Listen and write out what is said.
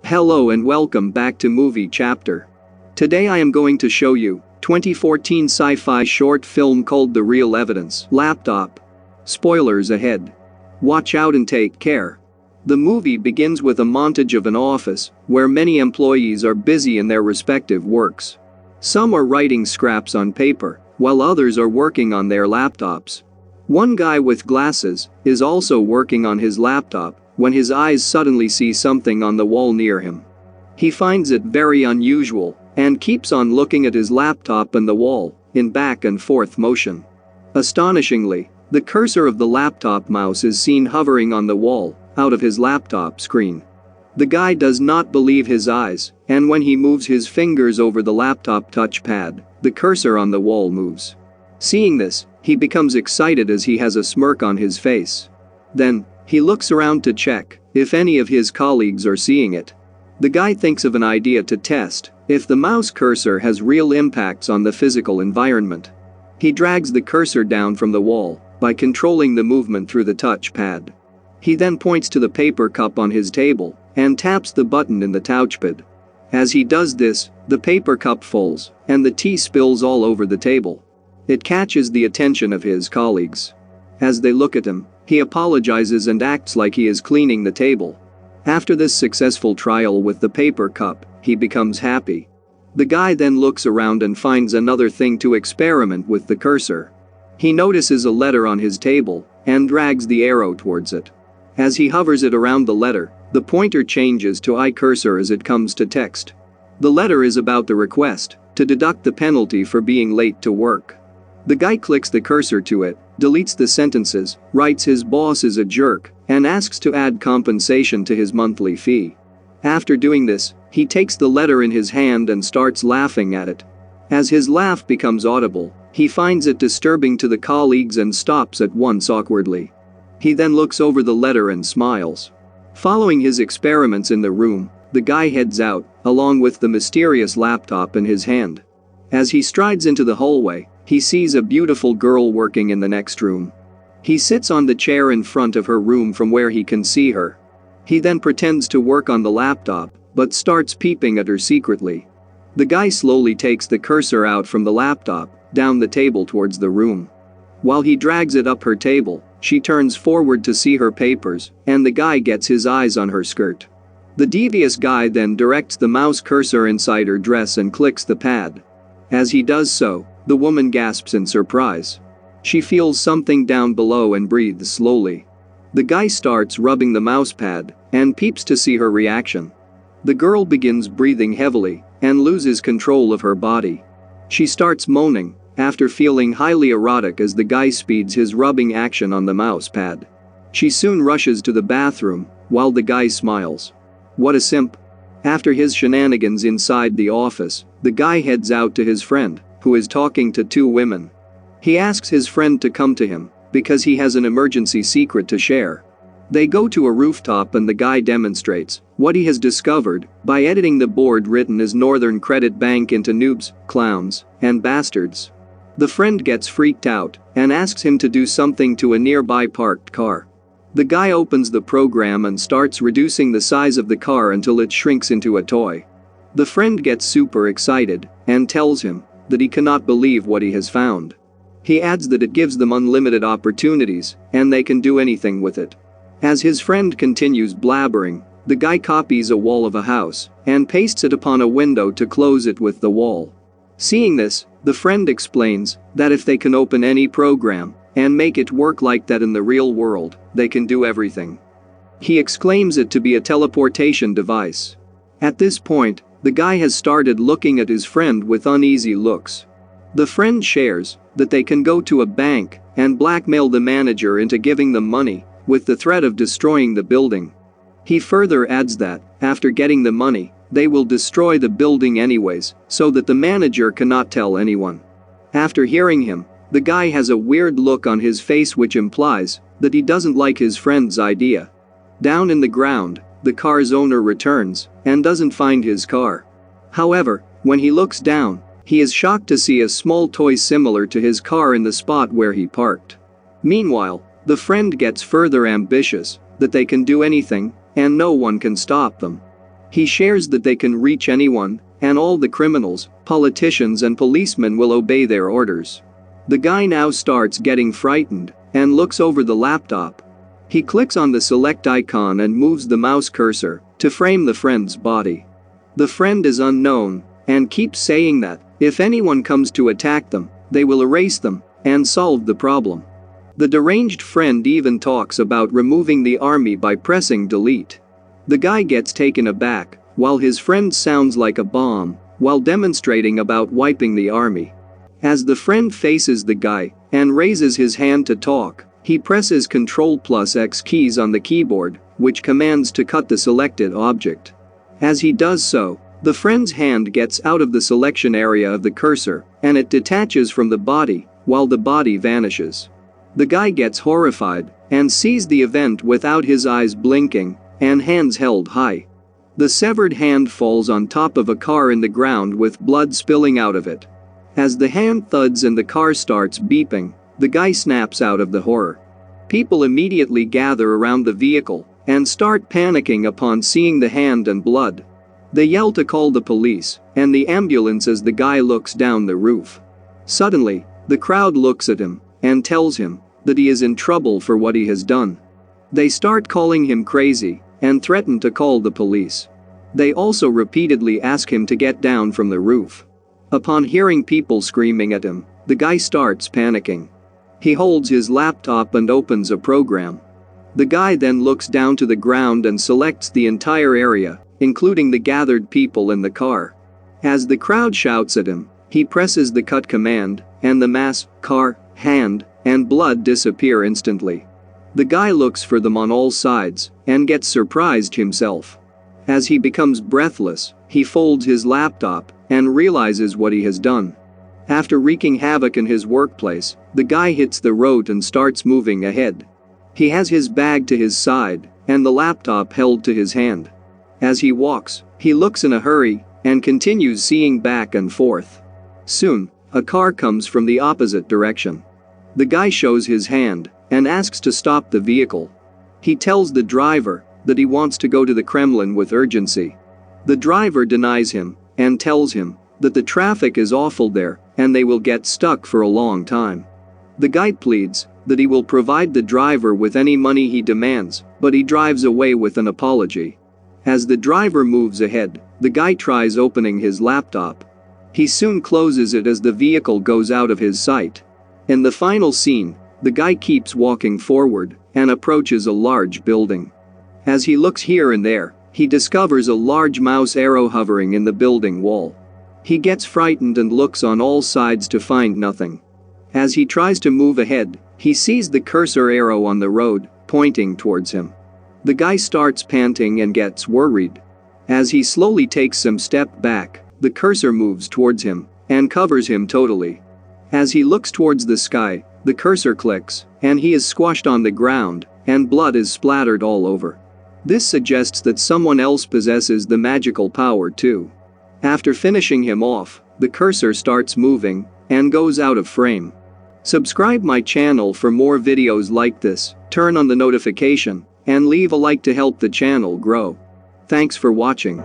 Hello and welcome back to Movie Chapter. Today I am going to show you 2014 sci-fi short film called The Real Evidence Laptop. Spoilers ahead. Watch out and take care. The movie begins with a montage of an office where many employees are busy in their respective works. Some are writing scraps on paper, while others are working on their laptops. One guy with glasses is also working on his laptop when his eyes suddenly see something on the wall near him. He finds it very unusual and keeps on looking at his laptop and the wall in back and forth motion. Astonishingly, the cursor of the laptop mouse is seen hovering on the wall out of his laptop screen. The guy does not believe his eyes, and when he moves his fingers over the laptop touchpad, the cursor on the wall moves. Seeing this, he becomes excited as he has a smirk on his face. Then, he looks around to check if any of his colleagues are seeing it. The guy thinks of an idea to test if the mouse cursor has real impacts on the physical environment. He drags the cursor down from the wall by controlling the movement through the touchpad. He then points to the paper cup on his table and taps the button in the touchpad. As he does this, the paper cup falls and the tea spills all over the table. It catches the attention of his colleagues. As they look at him, he apologizes and acts like he is cleaning the table. After this successful trial with the paper cup, he becomes happy. The guy then looks around and finds another thing to experiment with the cursor. He notices a letter on his table and drags the arrow towards it. As he hovers it around the letter, the pointer changes to iCursor as it comes to text. The letter is about the request to deduct the penalty for being late to work. The guy clicks the cursor to it, deletes the sentences, writes his boss is a jerk, and asks to add compensation to his monthly fee. After doing this, he takes the letter in his hand and starts laughing at it. As his laugh becomes audible, he finds it disturbing to the colleagues and stops at once awkwardly. He then looks over the letter and smiles. Following his experiments in the room, the guy heads out, along with the mysterious laptop in his hand. As he strides into the hallway, he sees a beautiful girl working in the next room. He sits on the chair in front of her room from where he can see her. He then pretends to work on the laptop, but starts peeping at her secretly. The guy slowly takes the cursor out from the laptop, down the table towards the room. While he drags it up her table, she turns forward to see her papers, and the guy gets his eyes on her skirt. The devious guy then directs the mouse cursor inside her dress and clicks the pad. As he does so, the woman gasps in surprise. She feels something down below and breathes slowly. The guy starts rubbing the mouse pad and peeps to see her reaction. The girl begins breathing heavily and loses control of her body. She starts moaning after feeling highly erotic as the guy speeds his rubbing action on the mouse pad. She soon rushes to the bathroom while the guy smiles. What a simp. After his shenanigans inside the office, the guy heads out to his friend, who is talking to two women. He asks his friend to come to him because he has an emergency secret to share. They go to a rooftop and the guy demonstrates what he has discovered by editing the board written as Northern Credit Bank into noobs, clowns, and bastards. The friend gets freaked out and asks him to do something to a nearby parked car. The guy opens the program and starts reducing the size of the car until it shrinks into a toy. The friend gets super excited and tells him that he cannot believe what he has found. He adds that it gives them unlimited opportunities and they can do anything with it. As his friend continues blabbering, the guy copies a wall of a house and pastes it upon a window to close it with the wall. Seeing this, the friend explains that if they can open any program and make it work like that in the real world, they can do everything. He exclaims it to be a teleportation device. At this point, the guy has started looking at his friend with uneasy looks. The friend shares that they can go to a bank and blackmail the manager into giving them money, with the threat of destroying the building. He further adds that, after getting the money, they will destroy the building anyways, so that the manager cannot tell anyone. After hearing him, the guy has a weird look on his face which implies that he doesn't like his friend's idea. Down in the ground, the car's owner returns and doesn't find his car. However, when he looks down, he is shocked to see a small toy similar to his car in the spot where he parked. Meanwhile, the friend gets further ambitious that they can do anything and no one can stop them. He shares that they can reach anyone, and all the criminals, politicians and policemen will obey their orders. The guy now starts getting frightened and looks over the laptop. He clicks on the select icon and moves the mouse cursor to frame the friend's body. The friend is unknown and keeps saying that if anyone comes to attack them, they will erase them and solve the problem. The deranged friend even talks about removing the army by pressing delete. The guy gets taken aback while his friend sounds like a bomb while demonstrating about wiping the army. As the friend faces the guy and raises his hand to talk, he presses Ctrl+X keys on the keyboard, which commands to cut the selected object. As he does so, the friend's hand gets out of the selection area of the cursor, and it detaches from the body, while the body vanishes. The guy gets horrified and sees the event without his eyes blinking and hands held high. The severed hand falls on top of a car in the ground with blood spilling out of it. As the hand thuds and the car starts beeping, the guy snaps out of the horror. People immediately gather around the vehicle and start panicking upon seeing the hand and blood. They yell to call the police and the ambulance as the guy looks down the roof. Suddenly, the crowd looks at him and tells him that he is in trouble for what he has done. They start calling him crazy and threaten to call the police. They also repeatedly ask him to get down from the roof. Upon hearing people screaming at him, the guy starts panicking. He holds his laptop and opens a program. The guy then looks down to the ground and selects the entire area, including the gathered people in the car. As the crowd shouts at him, he presses the cut command, and the mass, car, hand, and blood disappear instantly. The guy looks for them on all sides and gets surprised himself. As he becomes breathless, he folds his laptop and realizes what he has done. After wreaking havoc in his workplace, the guy hits the road and starts moving ahead. He has his bag to his side and the laptop held to his hand. As he walks, he looks in a hurry and continues seeing back and forth. Soon, a car comes from the opposite direction. The guy shows his hand and asks to stop the vehicle. He tells the driver that he wants to go to the Kremlin with urgency. The driver denies him and tells him that the traffic is awful there and they will get stuck for a long time. The guy pleads that he will provide the driver with any money he demands, but he drives away with an apology. As the driver moves ahead, the guy tries opening his laptop. He soon closes it as the vehicle goes out of his sight. In the final scene, the guy keeps walking forward and approaches a large building. As he looks here and there, he discovers a large mouse arrow hovering in the building wall. He gets frightened and looks on all sides to find nothing. As he tries to move ahead, he sees the cursor arrow on the road, pointing towards him. The guy starts panting and gets worried. As he slowly takes some step back, the cursor moves towards him and covers him totally. As he looks towards the sky, the cursor clicks, and he is squashed on the ground, and blood is splattered all over. This suggests that someone else possesses the magical power too. After finishing him off, the cursor starts moving and goes out of frame. Subscribe my channel for more videos like this, turn on the notification, and leave a like to help the channel grow. Thanks for watching.